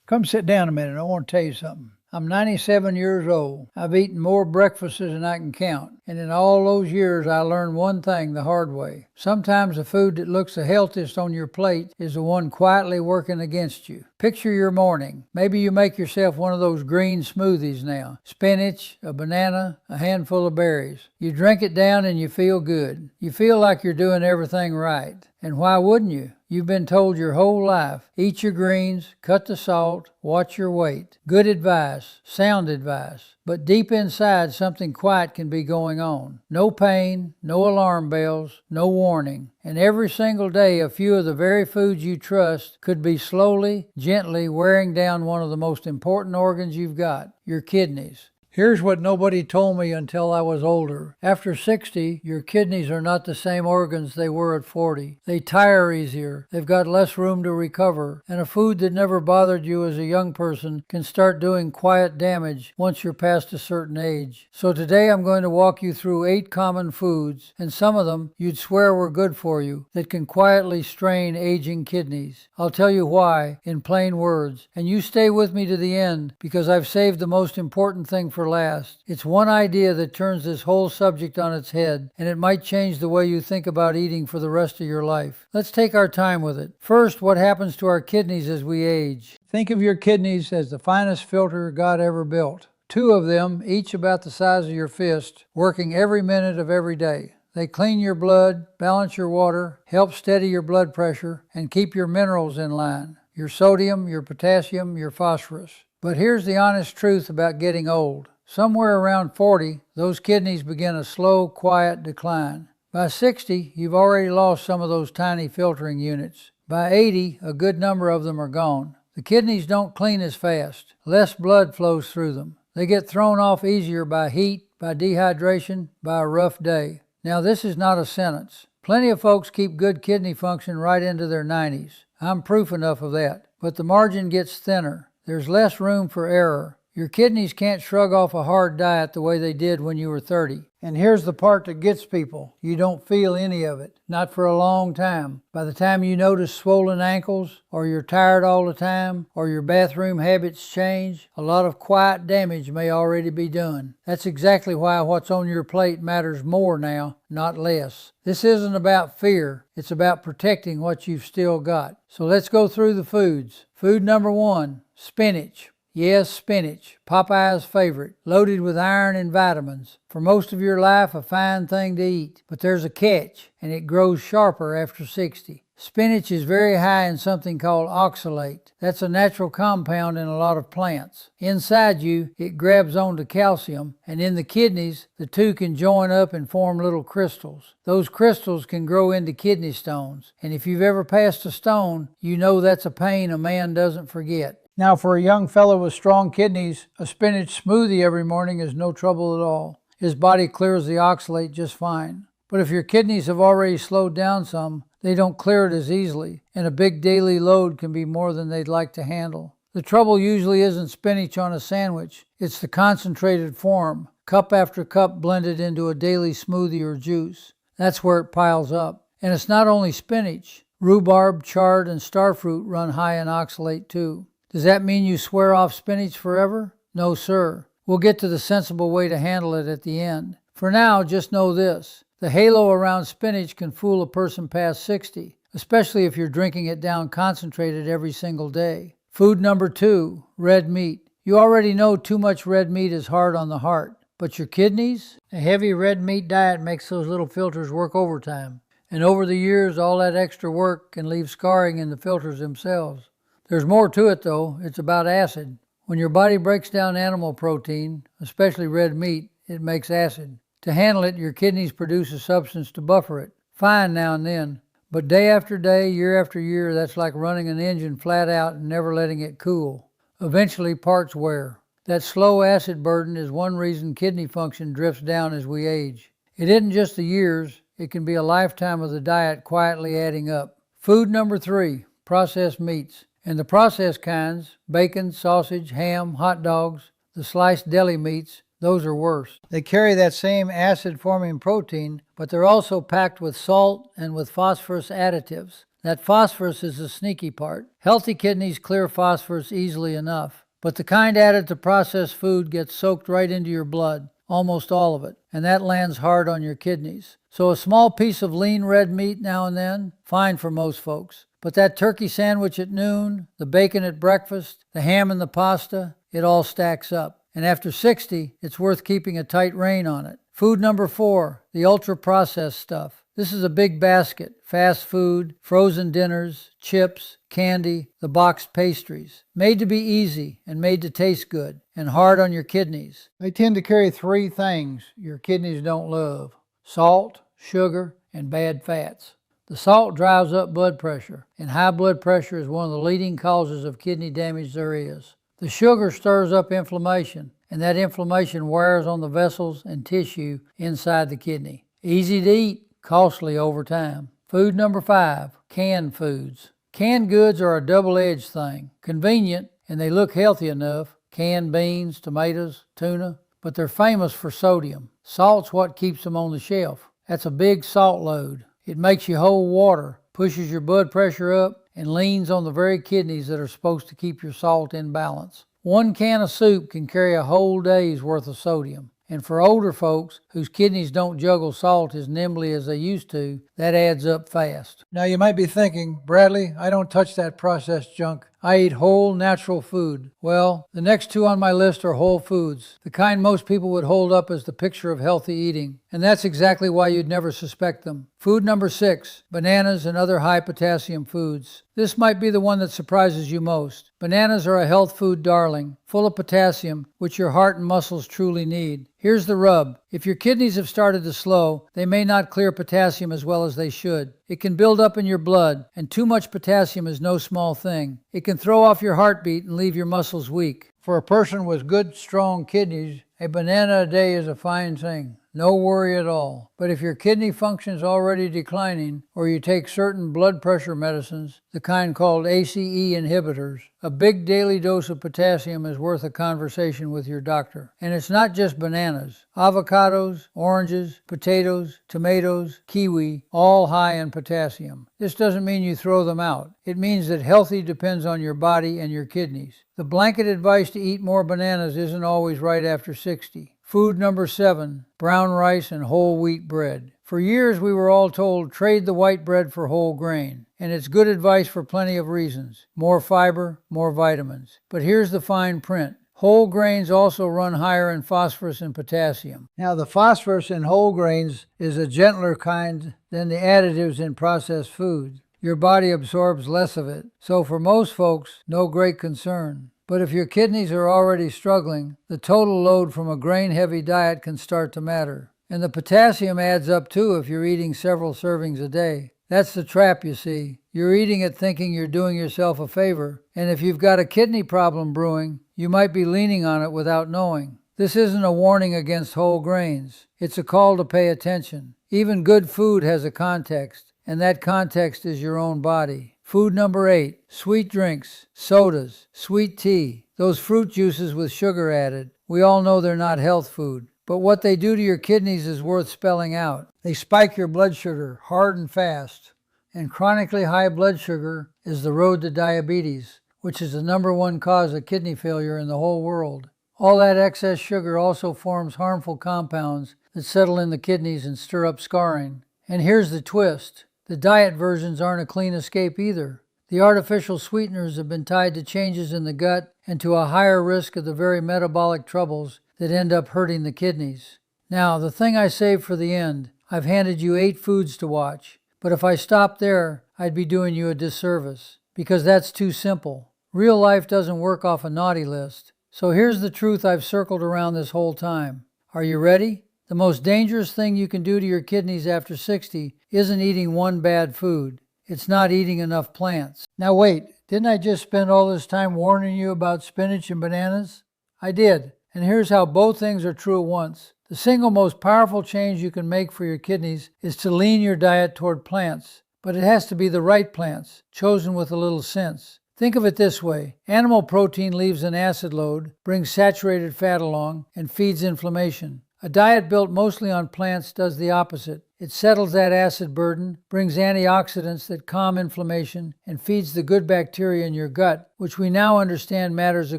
Come sit down a minute. I want to tell you something. I'm 97 years old. I've eaten more breakfasts than I can count. And in all those years, I learned one thing the hard way. Sometimes the food that looks the healthiest on your plate is the one quietly working against you. Picture your morning. Maybe you make yourself one of those green smoothies now. Spinach, a banana, a handful of berries. You drink it down and you feel good. You feel like you're doing everything right. And why wouldn't you? You've been told your whole life, eat your greens, cut the salt, watch your weight. Good advice, sound advice. But deep inside, something quiet can be going on. No pain, no alarm bells, no warning. And every single day, a few of the very foods you trust could be slowly, gently wearing down one of the most important organs you've got, your kidneys. Here's what nobody told me until I was older. After 60, your kidneys are not the same organs they were at 40. They tire easier, they've got less room to recover, and a food that never bothered you as a young person can start doing quiet damage once you're past a certain age. So today I'm going to walk you through 8 common foods, and some of them you'd swear were good for you, that can quietly strain aging kidneys. I'll tell you why, in plain words, and you stay with me to the end, because I've saved the most important thing for last. It's one idea that turns this whole subject on its head, and it might change the way you think about eating for the rest of your life. Let's take our time with it. First, what happens to our kidneys as we age? Think of your kidneys as the finest filter God ever built. 2 of them, each about the size of your fist, working every minute of every day. They clean your blood, balance your water, help steady your blood pressure, and keep your minerals in line. Your sodium, your potassium, your phosphorus. But here's the honest truth about getting old. Somewhere around 40, those kidneys begin a slow, quiet decline. By 60, you've already lost some of those tiny filtering units. By 80, a good number of them are gone. The kidneys don't clean as fast. Less blood flows through them. They get thrown off easier by heat, by dehydration, by a rough day. Now, this is not a sentence. Plenty of folks keep good kidney function right into their 90s. I'm proof enough of that. But the margin gets thinner. There's less room for error. Your kidneys can't shrug off a hard diet the way they did when you were 30. And here's the part that gets people. You don't feel any of it. Not for a long time. By the time you notice swollen ankles, or you're tired all the time, or your bathroom habits change, a lot of quiet damage may already be done. That's exactly why what's on your plate matters more now, not less. This isn't about fear. It's about protecting what you've still got. So let's go through the foods. Food number 1, spinach. Yes, spinach, Popeye's favorite, loaded with iron and vitamins. For most of your life, a fine thing to eat. But there's a catch, and it grows sharper after 60. Spinach is very high in something called oxalate. That's a natural compound in a lot of plants. Inside you, it grabs onto calcium, and in the kidneys, the two can join up and form little crystals. Those crystals can grow into kidney stones, and if you've ever passed a stone, you know that's a pain a man doesn't forget. Now, for a young fellow with strong kidneys, a spinach smoothie every morning is no trouble at all. His body clears the oxalate just fine. But if your kidneys have already slowed down some, they don't clear it as easily, and a big daily load can be more than they'd like to handle. The trouble usually isn't spinach on a sandwich. It's the concentrated form, cup after cup blended into a daily smoothie or juice. That's where it piles up. And it's not only spinach. Rhubarb, chard, and starfruit run high in oxalate too. Does that mean you swear off spinach forever? No, sir. We'll get to the sensible way to handle it at the end. For now, just know this. The halo around spinach can fool a person past 60, especially if you're drinking it down concentrated every single day. Food number 2, red meat. You already know too much red meat is hard on the heart. But your kidneys? A heavy red meat diet makes those little filters work overtime. And over the years, all that extra work can leave scarring in the filters themselves. There's more to it though. It's about acid. When your body breaks down animal protein, especially red meat, it makes acid. To handle it, your kidneys produce a substance to buffer it. Fine now and then. But day after day, year after year, that's like running an engine flat out and never letting it cool. Eventually, parts wear. That slow acid burden is one reason kidney function drifts down as we age. It isn't just the years. It can be a lifetime of the diet quietly adding up. Food number 3, processed meats. And the processed kinds, bacon, sausage, ham, hot dogs, the sliced deli meats, those are worse. They carry that same acid-forming protein, but they're also packed with salt and with phosphorus additives. That phosphorus is the sneaky part. Healthy kidneys clear phosphorus easily enough, but the kind added to processed food gets soaked right into your blood, almost all of it, and that lands hard on your kidneys. So a small piece of lean red meat now and then, fine for most folks. But that turkey sandwich at noon, the bacon at breakfast, the ham and the pasta, it all stacks up. And after 60, it's worth keeping a tight rein on it. Food number 4, the ultra-processed stuff. This is a big basket: fast food, frozen dinners, chips, candy, the boxed pastries. Made to be easy and made to taste good, and hard on your kidneys. They tend to carry 3 things your kidneys don't love: salt, sugar, and bad fats. The salt drives up blood pressure, and high blood pressure is one of the leading causes of kidney damage there is. The sugar stirs up inflammation, and that inflammation wears on the vessels and tissue inside the kidney. Easy to eat, costly over time. Food number 5, canned foods. Canned goods are a double-edged thing. Convenient, and they look healthy enough. Canned beans, tomatoes, tuna, but they're famous for sodium. Salt's what keeps them on the shelf. That's a big salt load. It makes you hold water, pushes your blood pressure up, and leans on the very kidneys that are supposed to keep your salt in balance. 1 can of soup can carry a whole day's worth of sodium. And for older folks whose kidneys don't juggle salt as nimbly as they used to, that adds up fast. Now you might be thinking, Bradley, I don't touch that processed junk. I eat whole, natural food. Well, the next 2 on my list are whole foods, the kind most people would hold up as the picture of healthy eating. And that's exactly why you'd never suspect them. Food number 6, bananas and other high-potassium foods. This might be the one that surprises you most. Bananas are a health food darling, full of potassium, which your heart and muscles truly need. Here's the rub. If your kidneys have started to slow, they may not clear potassium as well as they should. It can build up in your blood, and too much potassium is no small thing. It can throw off your heartbeat and leave your muscles weak. For a person with good, strong kidneys, a banana a day is a fine thing. No worry at all. But if your kidney function is already declining, or you take certain blood pressure medicines, the kind called ACE inhibitors, a big daily dose of potassium is worth a conversation with your doctor. And it's not just bananas. Avocados, oranges, potatoes, tomatoes, kiwi, all high in potassium. This doesn't mean you throw them out. It means that healthy depends on your body and your kidneys. The blanket advice to eat more bananas isn't always right after 60. Food number 7, brown rice and whole wheat bread. For years we were all told, trade the white bread for whole grain. And it's good advice for plenty of reasons. More fiber, more vitamins. But here's the fine print. Whole grains also run higher in phosphorus and potassium. Now the phosphorus in whole grains is a gentler kind than the additives in processed foods. Your body absorbs less of it. So for most folks, no great concern. But if your kidneys are already struggling, the total load from a grain-heavy diet can start to matter. And the potassium adds up too if you're eating several servings a day. That's the trap, you see. You're eating it thinking you're doing yourself a favor, and if you've got a kidney problem brewing, you might be leaning on it without knowing. This isn't a warning against whole grains. It's a call to pay attention. Even good food has a context, and that context is your own body. Food number 8, sweet drinks, sodas, sweet tea, those fruit juices with sugar added. We all know they're not health food, but what they do to your kidneys is worth spelling out. They spike your blood sugar hard and fast, and chronically high blood sugar is the road to diabetes, which is the number 1 cause of kidney failure in the whole world. All that excess sugar also forms harmful compounds that settle in the kidneys and stir up scarring. And here's the twist. The diet versions aren't a clean escape either. The artificial sweeteners have been tied to changes in the gut and to a higher risk of the very metabolic troubles that end up hurting the kidneys. Now, the thing I saved for the end, I've handed you 8 foods to watch, but if I stopped there, I'd be doing you a disservice, because that's too simple. Real life doesn't work off a naughty list. So here's the truth I've circled around this whole time. Are you ready? The most dangerous thing you can do to your kidneys after 60 isn't eating one bad food. It's not eating enough plants. Now wait, didn't I just spend all this time warning you about spinach and bananas? I did, and here's how both things are true at once. The single most powerful change you can make for your kidneys is to lean your diet toward plants, but it has to be the right plants, chosen with a little sense. Think of it this way. Animal protein leaves an acid load, brings saturated fat along, and feeds inflammation. A diet built mostly on plants does the opposite. It settles that acid burden, brings antioxidants that calm inflammation, and feeds the good bacteria in your gut, which we now understand matters a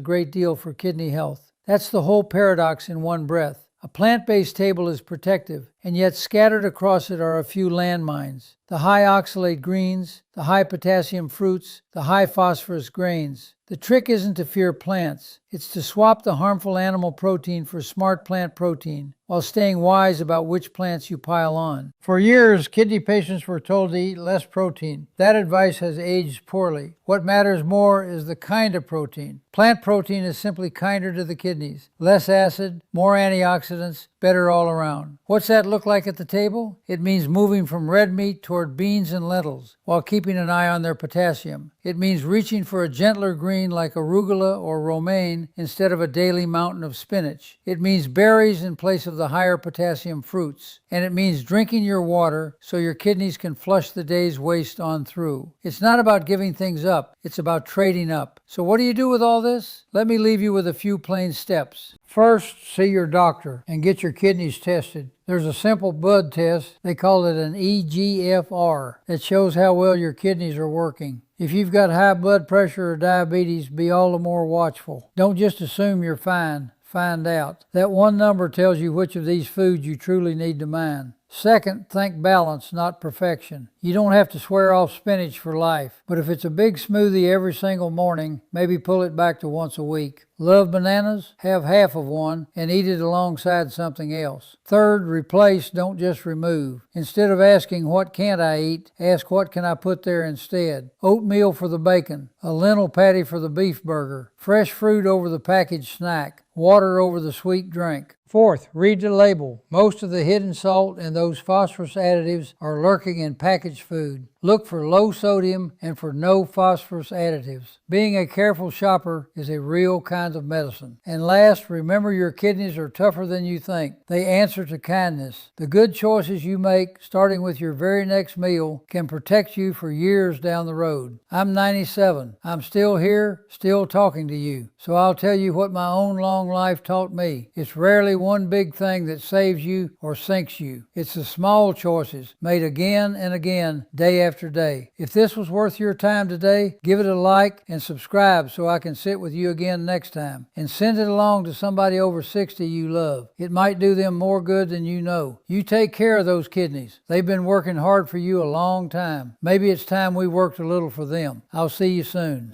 great deal for kidney health. That's the whole paradox in one breath. A plant-based table is protective, and yet scattered across it are a few landmines. The high oxalate greens, the high potassium fruits, the high phosphorus grains. The trick isn't to fear plants. It's to swap the harmful animal protein for smart plant protein, while staying wise about which plants you pile on. For years, kidney patients were told to eat less protein. That advice has aged poorly. What matters more is the kind of protein. Plant protein is simply kinder to the kidneys. Less acid, more antioxidants, better all around. What's that look like at the table? It means moving from red meat toward beans and lentils, while keeping an eye on their potassium. It means reaching for a gentler green like arugula or romaine instead of a daily mountain of spinach. It means berries in place of the higher potassium fruits. And it means drinking your water so your kidneys can flush the day's waste on through. It's not about giving things up, it's about trading up. So what do you do with all this? Let me leave you with a few plain steps. First, see your doctor and get your kidneys tested. There's a simple blood test, they call it an eGFR, that shows how well your kidneys are working. If you've got high blood pressure or diabetes, be all the more watchful. Don't just assume you're fine. Find out. That one number tells you which of these foods you truly need to mind. Second, think balance, not perfection. You don't have to swear off spinach for life, but if it's a big smoothie every single morning, maybe pull it back to once a week. Love bananas? Have half of one and eat it alongside something else. Third, replace, don't just remove. Instead of asking what can't I eat, ask what can I put there instead. Oatmeal for the bacon, a lentil patty for the beef burger, fresh fruit over the packaged snack, water over the sweet drink. Fourth, read the label. Most of the hidden salt and those phosphorus additives are lurking in packaged food. Look for low sodium and for no phosphorus additives. Being a careful shopper is a real kind of medicine. And last, remember your kidneys are tougher than you think. They answer to kindness. The good choices you make, starting with your very next meal, can protect you for years down the road. I'm 97. I'm still here, still talking to you. So I'll tell you what my own long life taught me. It's rarely one big thing that saves you or sinks you. It's the small choices made again and again, day after day. If this was worth your time today, give it a like and subscribe so I can sit with you again next time. And send it along to somebody over 60 you love. It might do them more good than you know. You take care of those kidneys. They've been working hard for you a long time. Maybe it's time we worked a little for them. I'll see you soon.